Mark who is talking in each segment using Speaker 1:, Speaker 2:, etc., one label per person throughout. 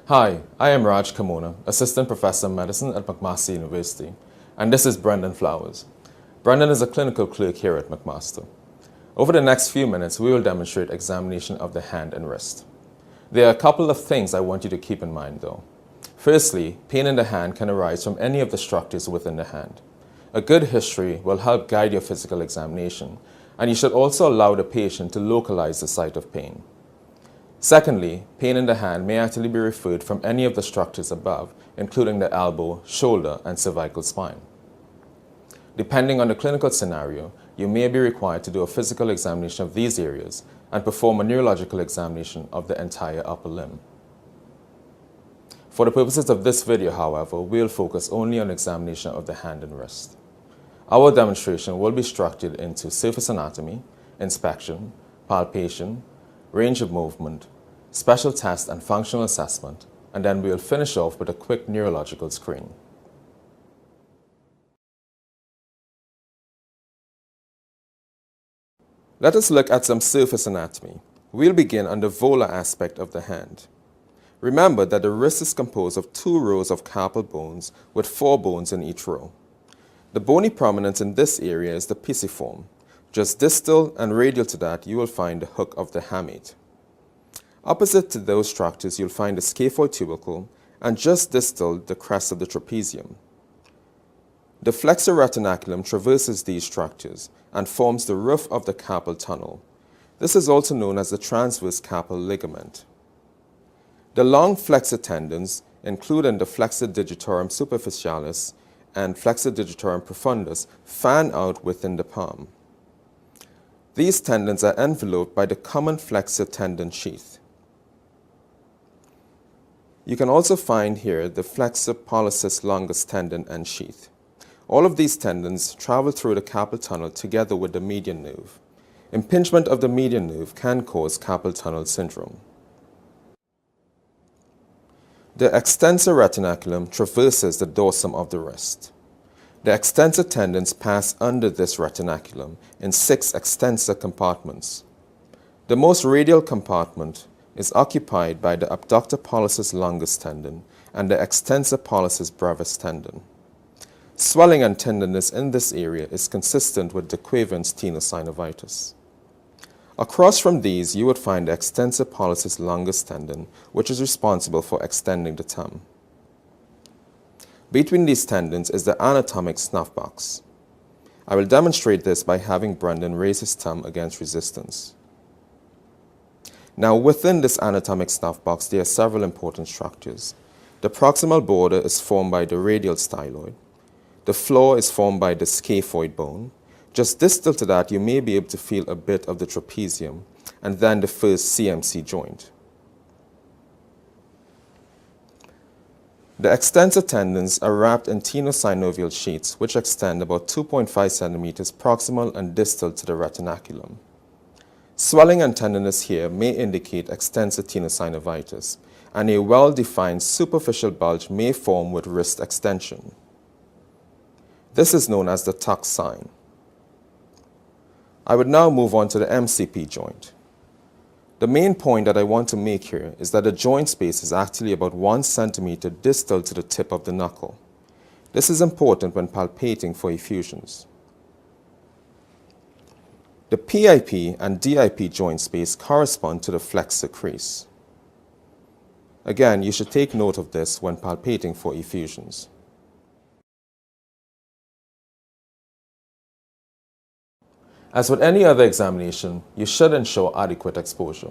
Speaker 1: Hi, I am Raj Kamona, Assistant Professor of Medicine at McMaster University, and this is Brendan Flowers. Brendan is a clinical clerk here at McMaster. Over the next few minutes, we will demonstrate examination of the hand and wrist. There are a couple of things I want you to keep in mind though. Firstly, pain in the hand can arise from any of the structures within the hand. A good history will help guide your physical examination, and you should also allow the patient to localize the site of pain. Secondly, pain in the hand may actually be referred from any of the structures above, including the elbow, shoulder, and cervical spine. Depending on the clinical scenario, you may be required to do a physical examination of these areas and perform a neurological examination of the entire upper limb. For the purposes of this video, however, we will focus only on examination of the hand and wrist. Our demonstration will be structured into surface anatomy, inspection, palpation, range of movement, special test and functional assessment, and then we will finish off with a quick neurological screen. Let us look at some surface anatomy. We'll begin on the volar aspect of the hand. Remember that the wrist is composed of 2 rows of carpal bones with 4 bones in each row. The bony prominence in this area is the pisiform. Just distal and radial to that, you will find the hook of the hamate. Opposite to those structures, you'll find the scaphoid tubercle, and just distal, the crest of the trapezium. The flexor retinaculum traverses these structures and forms the roof of the carpal tunnel. This is also known as the transverse carpal ligament. The long flexor tendons, including the flexor digitorum superficialis and flexor digitorum profundus, fan out within the palm. These tendons are enveloped by the common flexor tendon sheath. You can also find here the flexor pollicis longus tendon and sheath. All of these tendons travel through the carpal tunnel together with the median nerve. Impingement of the median nerve can cause carpal tunnel syndrome. The extensor retinaculum traverses the dorsum of the wrist. The extensor tendons pass under this retinaculum in 6 extensor compartments. The most radial compartment is occupied by the abductor pollicis longus tendon and the extensor pollicis brevis tendon. Swelling and tenderness in this area is consistent with de Quervain's tenosynovitis. Across from these, you would find the extensor pollicis longus tendon, which is responsible for extending the thumb. Between these tendons is the anatomic snuff box. I will demonstrate this by having Brendan raise his thumb against resistance. Now, within this anatomic snuff box, there are several important structures. The proximal border is formed by the radial styloid. The floor is formed by the scaphoid bone. Just distal to that, you may be able to feel a bit of the trapezium, and then the first CMC joint. The extensor tendons are wrapped in tenosynovial sheets, which extend about 2.5 centimeters proximal and distal to the retinaculum. Swelling and tenderness here may indicate extensor tenosynovitis, and a well-defined superficial bulge may form with wrist extension. This is known as the tuck sign. I would now move on to the MCP joint. The main point that I want to make here is that the joint space is actually about 1 centimeter distal to the tip of the knuckle. This is important when palpating for effusions. The PIP and DIP joint space correspond to the flexor crease. Again, you should take note of this when palpating for effusions. As with any other examination, you should ensure adequate exposure.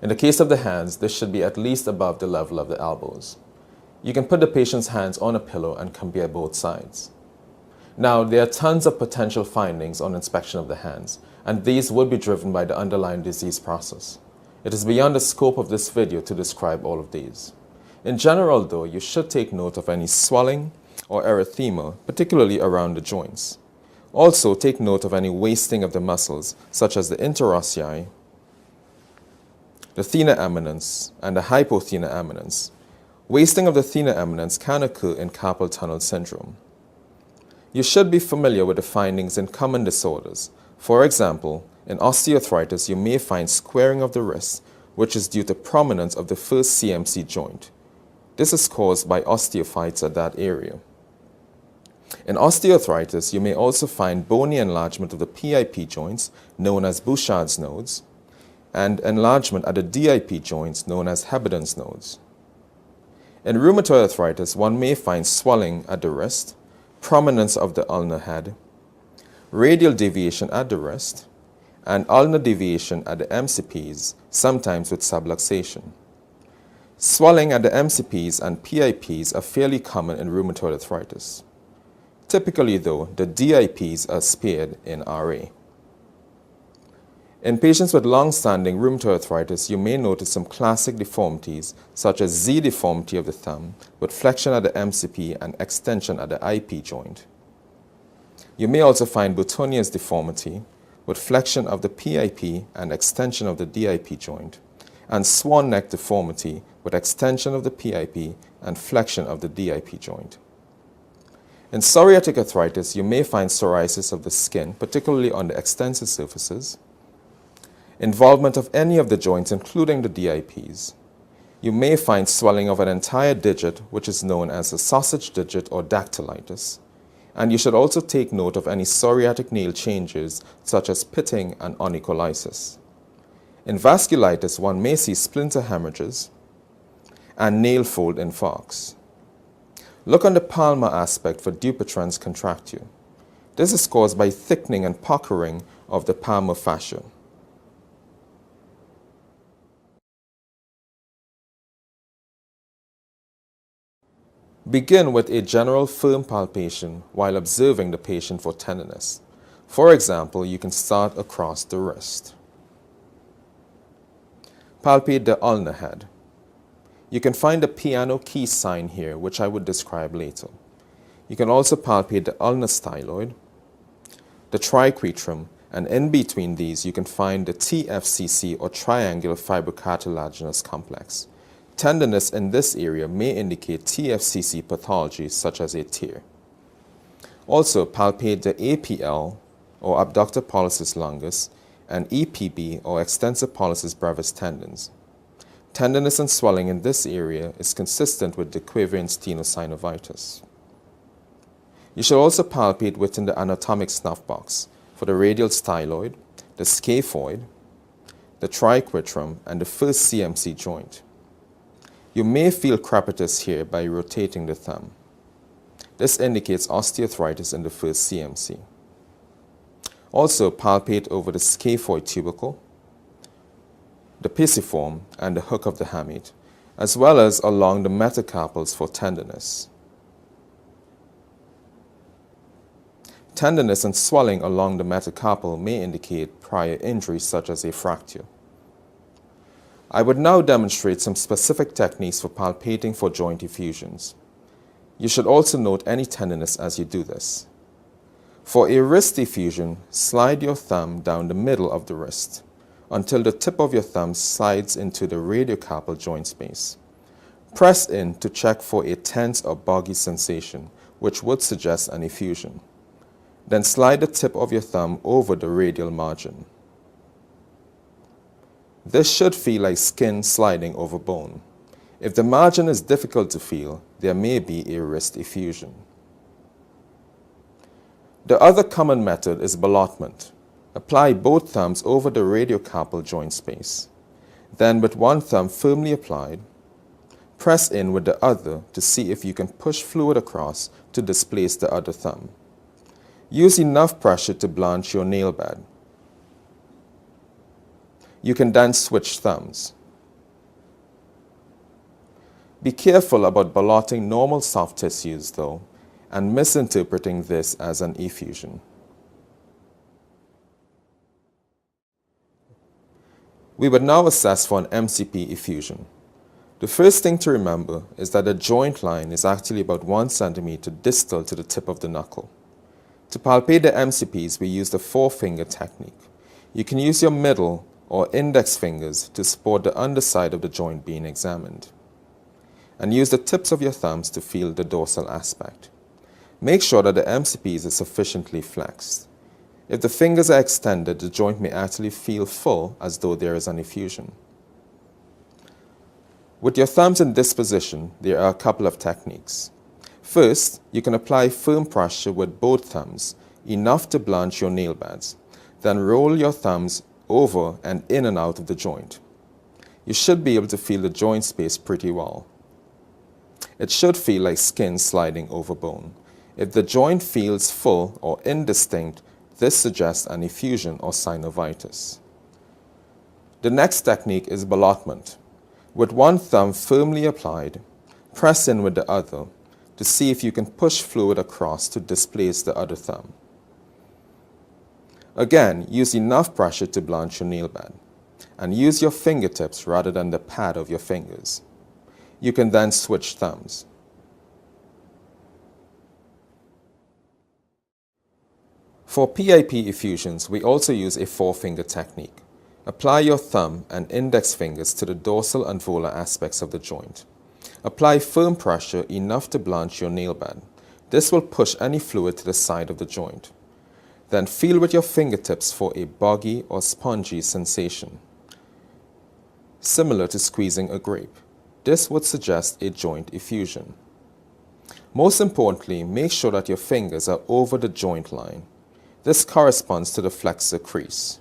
Speaker 1: In the case of the hands, this should be at least above the level of the elbows. You can put the patient's hands on a pillow and compare both sides. Now, there are tons of potential findings on inspection of the hands, and these would be driven by the underlying disease process. It is beyond the scope of this video to describe all of these. In general, though, you should take note of any swelling or erythema, particularly around the joints. Also, take note of any wasting of the muscles, such as the interossei, the thenar eminence, and the hypothenar eminence. Wasting of the thenar eminence can occur in carpal tunnel syndrome. You should be familiar with the findings in common disorders. For example, in osteoarthritis, you may find squaring of the wrist, which is due to prominence of the first CMC joint. This is caused by osteophytes at that area. In osteoarthritis, you may also find bony enlargement of the PIP joints, known as Bouchard's nodes, and enlargement at the DIP joints, known as Heberdin's nodes. In rheumatoid arthritis, one may find swelling at the wrist, prominence of the ulnar head, radial deviation at the wrist, and ulnar deviation at the MCPs, sometimes with subluxation. Swelling at the MCPs and PIPs are fairly common in rheumatoid arthritis. Typically, though, the DIPs are spared in RA. In patients with long-standing rheumatoid arthritis, you may notice some classic deformities, such as Z deformity of the thumb, with flexion at the MCP and extension at the IP joint. You may also find Boutonier's deformity, with flexion of the PIP and extension of the DIP joint, and swan neck deformity, with extension of the PIP and flexion of the DIP joint. In psoriatic arthritis, you may find psoriasis of the skin, particularly on the extensor surfaces, involvement of any of the joints, including the DIPs. You may find swelling of an entire digit, which is known as a sausage digit or dactylitis. And you should also take note of any psoriatic nail changes, such as pitting and onycholysis. In vasculitis, one may see splinter hemorrhages and nail fold infarcts. Look on the palmar aspect for Dupuytren's contracture. This is caused by thickening and puckering of the palmar fascia. Begin with a general firm palpation while observing the patient for tenderness. For example, you can start across the wrist. Palpate the ulnar head. You can find the piano key sign here, which I would describe later. You can also palpate the ulnar styloid, the triquetrum, and in between these you can find the TFCC or triangular fibrocartilaginous complex. Tenderness in this area may indicate TFCC pathology such as a tear. Also palpate the APL or abductor pollicis longus and EPB or extensor pollicis brevis tendons. Tenderness and swelling in this area is consistent with de Quervain's tenosynovitis. You should also palpate within the anatomic snuff box for the radial styloid, the scaphoid, the triquetrum, and the first CMC joint. You may feel crepitus here by rotating the thumb. This indicates osteoarthritis in the first CMC. Also palpate over the scaphoid tubercle, the pisiform, and the hook of the hamate, as well as along the metacarpals for tenderness. Tenderness and swelling along the metacarpal may indicate prior injury such as a fracture. I would now demonstrate some specific techniques for palpating for joint effusions. You should also note any tenderness as you do this. For a wrist effusion, slide your thumb down the middle of the wrist until the tip of your thumb slides into the radiocarpal joint space. Press in to check for a tense or boggy sensation, which would suggest an effusion. Then slide the tip of your thumb over the radial margin. This should feel like skin sliding over bone. If the margin is difficult to feel, there may be a wrist effusion. The other common method is ballottement. Apply both thumbs over the radiocarpal joint space. Then, with one thumb firmly applied, press in with the other to see if you can push fluid across to displace the other thumb. Use enough pressure to blanch your nail bed. You can then switch thumbs. Be careful about ballotting normal soft tissues, though, and misinterpreting this as an effusion. We would now assess for an MCP effusion. The first thing to remember is that the joint line is actually about 1 centimeter distal to the tip of the knuckle. To palpate the MCPs, we use the four-finger technique. You can use your middle or index fingers to support the underside of the joint being examined, and use the tips of your thumbs to feel the dorsal aspect. Make sure that the MCPs are sufficiently flexed. If the fingers are extended, the joint may actually feel full as though there is an effusion. With your thumbs in this position, there are a couple of techniques. First, you can apply firm pressure with both thumbs, enough to blanch your nail beds. Then roll your thumbs over and in and out of the joint. You should be able to feel the joint space pretty well. It should feel like skin sliding over bone. If the joint feels full or indistinct, this suggests an effusion or synovitis. The next technique is ballottement. With one thumb firmly applied, press in with the other to see if you can push fluid across to displace the other thumb. Again, use enough pressure to blanch your nail bed, and use your fingertips rather than the pad of your fingers. You can then switch thumbs. For PIP effusions, we also use a four-finger technique. Apply your thumb and index fingers to the dorsal and volar aspects of the joint. Apply firm pressure enough to blanch your nail bed. This will push any fluid to the side of the joint. Then feel with your fingertips for a boggy or spongy sensation, similar to squeezing a grape. This would suggest a joint effusion. Most importantly, make sure that your fingers are over the joint line. This corresponds to the flexor crease.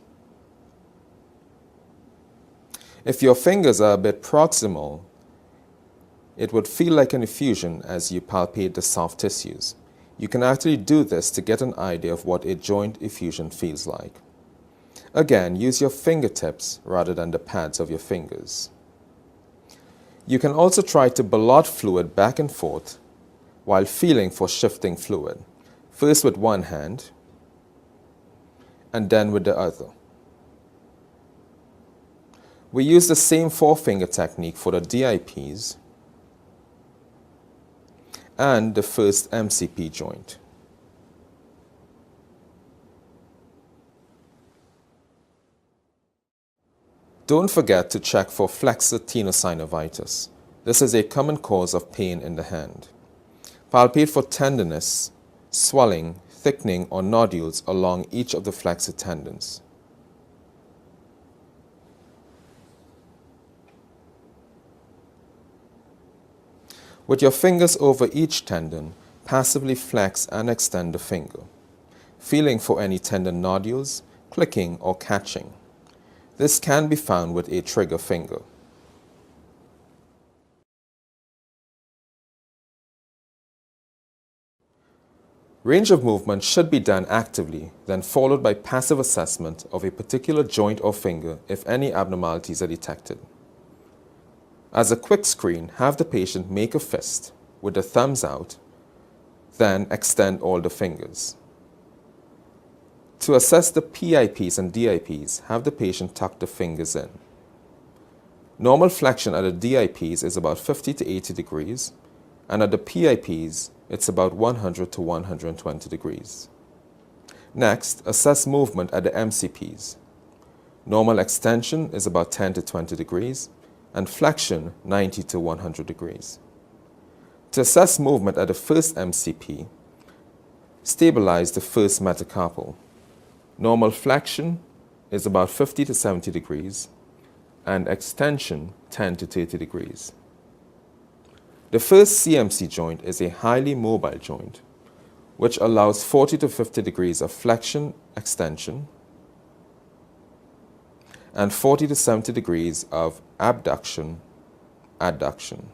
Speaker 1: If your fingers are a bit proximal, it would feel like an effusion as you palpate the soft tissues. You can actually do this to get an idea of what a joint effusion feels like. Again, use your fingertips rather than the pads of your fingers. You can also try to ballot fluid back and forth while feeling for shifting fluid, first with one hand and then with the other. We use the same four-finger technique for the DIPs and the first MCP joint. Don't forget to check for flexor tenosynovitis. This is a common cause of pain in the hand. Palpate for tenderness, swelling, thickening, or nodules along each of the flexor tendons. With your fingers over each tendon, passively flex and extend the finger, feeling for any tendon nodules, clicking, or catching. This can be found with a trigger finger. Range of movement should be done actively, then followed by passive assessment of a particular joint or finger if any abnormalities are detected. As a quick screen, have the patient make a fist with the thumbs out, then extend all the fingers. To assess the PIPs and DIPs, have the patient tuck the fingers in. Normal flexion at the DIPs is about 50 to 80 degrees, and at the PIPs, it's about 100 to 120 degrees. Next, assess movement at the MCPs. Normal extension is about 10 to 20 degrees, and flexion 90 to 100 degrees. To assess movement at the first MCP, stabilize the first metacarpal. Normal flexion is about 50 to 70 degrees, and extension 10 to 30 degrees. The first CMC joint is a highly mobile joint, which allows 40 to 50 degrees of flexion, extension, and 40 to 70 degrees of abduction, adduction,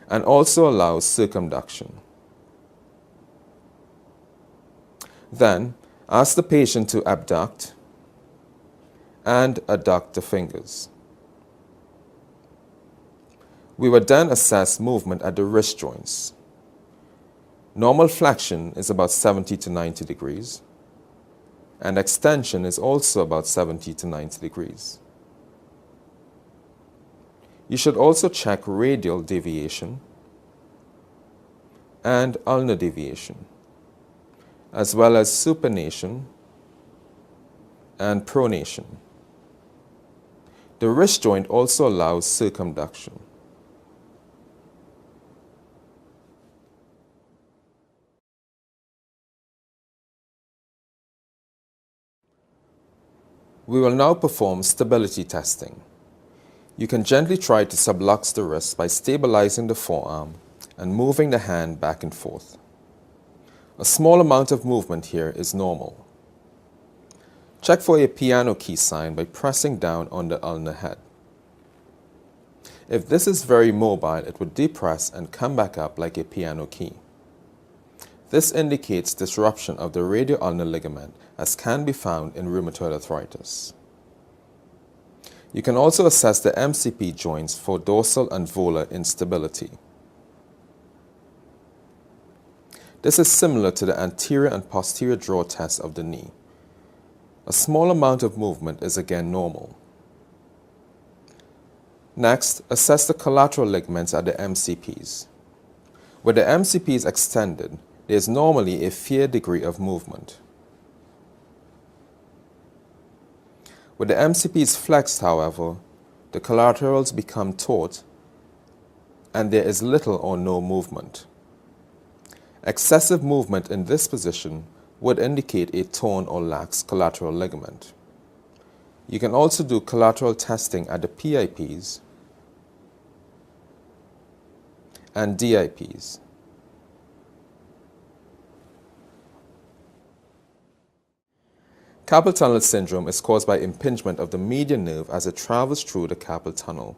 Speaker 1: and also allows circumduction. Then, ask the patient to abduct and adduct the fingers. We will then assess movement at the wrist joints. Normal flexion is about 70 to 90 degrees, and extension is also about 70 to 90 degrees. You should also check radial deviation and ulnar deviation, as well as supination and pronation. The wrist joint also allows circumduction. We will now perform stability testing. You can gently try to sublux the wrist by stabilizing the forearm and moving the hand back and forth. A small amount of movement here is normal. Check for a piano key sign by pressing down on the ulnar head. If this is very mobile, it would depress and come back up like a piano key. This indicates disruption of the radio-ulnar ligament, as can be found in rheumatoid arthritis. You can also assess the MCP joints for dorsal and volar instability. This is similar to the anterior and posterior draw test of the knee. A small amount of movement is again normal. Next, assess the collateral ligaments at the MCPs. With the MCPs extended, there is normally a fair degree of movement. With the MCPs flexed, however, the collaterals become taut and there is little or no movement. Excessive movement in this position would indicate a torn or lax collateral ligament. You can also do collateral testing at the PIPs and DIPs. Carpal tunnel syndrome is caused by impingement of the median nerve as it travels through the carpal tunnel.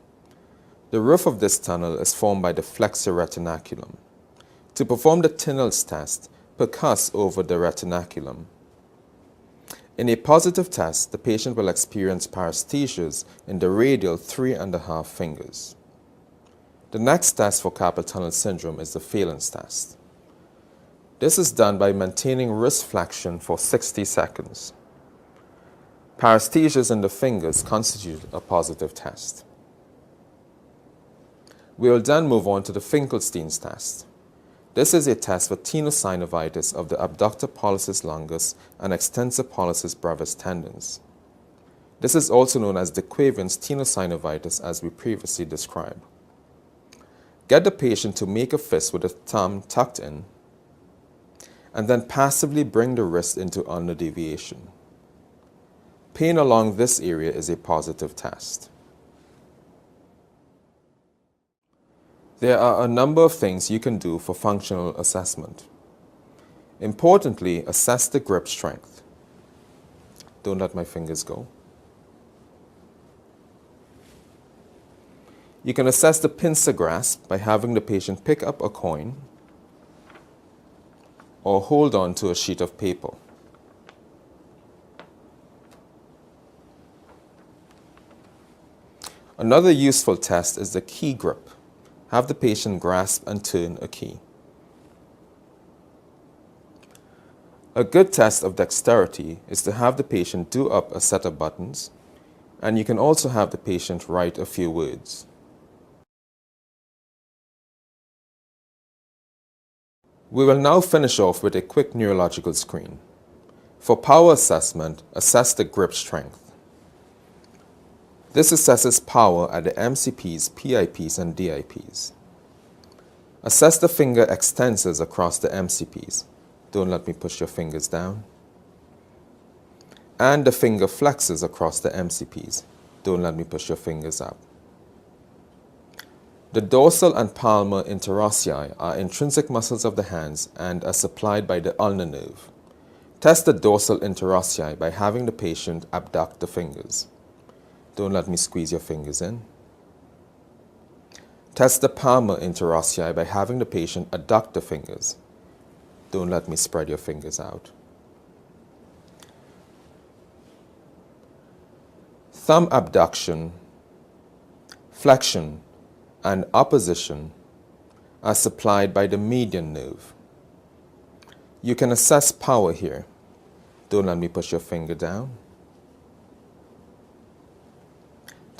Speaker 1: The roof of this tunnel is formed by the flexor retinaculum. To perform the Tinel's test, percuss over the retinaculum. In a positive test, the patient will experience paresthesias in the radial 3.5 fingers. The next test for carpal tunnel syndrome is the Phelan's test. This is done by maintaining wrist flexion for 60 seconds. Paresthesias in the fingers constitute a positive test. We will then move on to the Finkelstein's test. This is a test for tenosynovitis of the abductor pollicis longus and extensor pollicis brevis tendons. This is also known as de Quervain's tenosynovitis, as we previously described. Get the patient to make a fist with the thumb tucked in and then passively bring the wrist into ulnar deviation. Pain along this area is a positive test. There are a number of things you can do for functional assessment. Importantly, assess the grip strength. Don't let my fingers go. You can assess the pincer grasp by having the patient pick up a coin or hold on to a sheet of paper. Another useful test is the key grip. Have the patient grasp and turn a key. A good test of dexterity is to have the patient do up a set of buttons, and you can also have the patient write a few words. We will now finish off with a quick neurological screen. For power assessment, assess the grip strength. This assesses power at the MCPs, PIPs, and DIPs. Assess the finger extensors across the MCPs. Don't let me push your fingers down. And the finger flexors across the MCPs. Don't let me push your fingers up. The dorsal and palmar interossei are intrinsic muscles of the hands and are supplied by the ulnar nerve. Test the dorsal interossei by having the patient abduct the fingers. Don't let me squeeze your fingers in. Test the palmar interossei by having the patient adduct the fingers. Don't let me spread your fingers out. Thumb abduction, flexion, and opposition are supplied by the median nerve. You can assess power here. Don't let me push your finger down.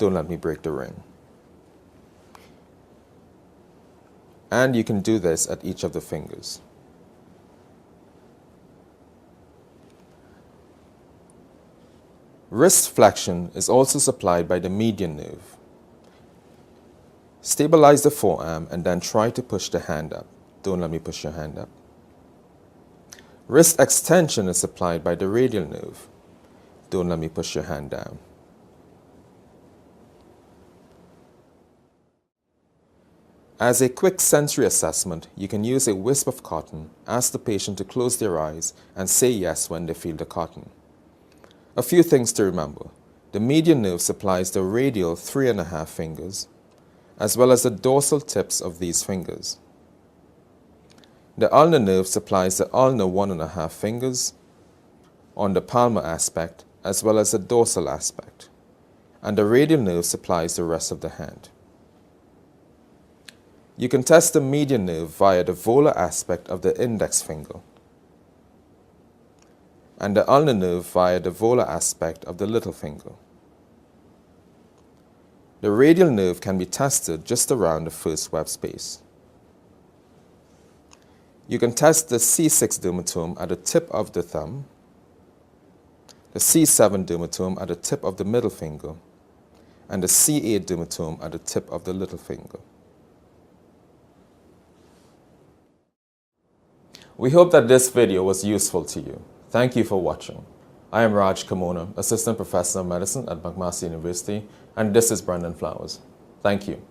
Speaker 1: Don't let me break the ring. And you can do this at each of the fingers. Wrist flexion is also supplied by the median nerve. Stabilize the forearm and then try to push the hand up. Don't let me push your hand up. Wrist extension is supplied by the radial nerve. Don't let me push your hand down. As a quick sensory assessment, you can use a wisp of cotton, ask the patient to close their eyes, and say yes when they feel the cotton. A few things to remember. The median nerve supplies the radial 3.5 fingers, as well as the dorsal tips of these fingers. The ulnar nerve supplies the ulnar 1.5 fingers on the palmar aspect, as well as the dorsal aspect. And the radial nerve supplies the rest of the hand. You can test the median nerve via the volar aspect of the index finger, and the ulnar nerve via the volar aspect of the little finger. The radial nerve can be tested just around the first web space. You can test the C6 dermatome at the tip of the thumb, the C7 dermatome at the tip of the middle finger, and the C8 dermatome at the tip of the little finger. We hope that this video was useful to you. Thank you for watching. I am Raj Kamona, Assistant Professor of Medicine at McMaster University, and this is Brendan Flowers. Thank you.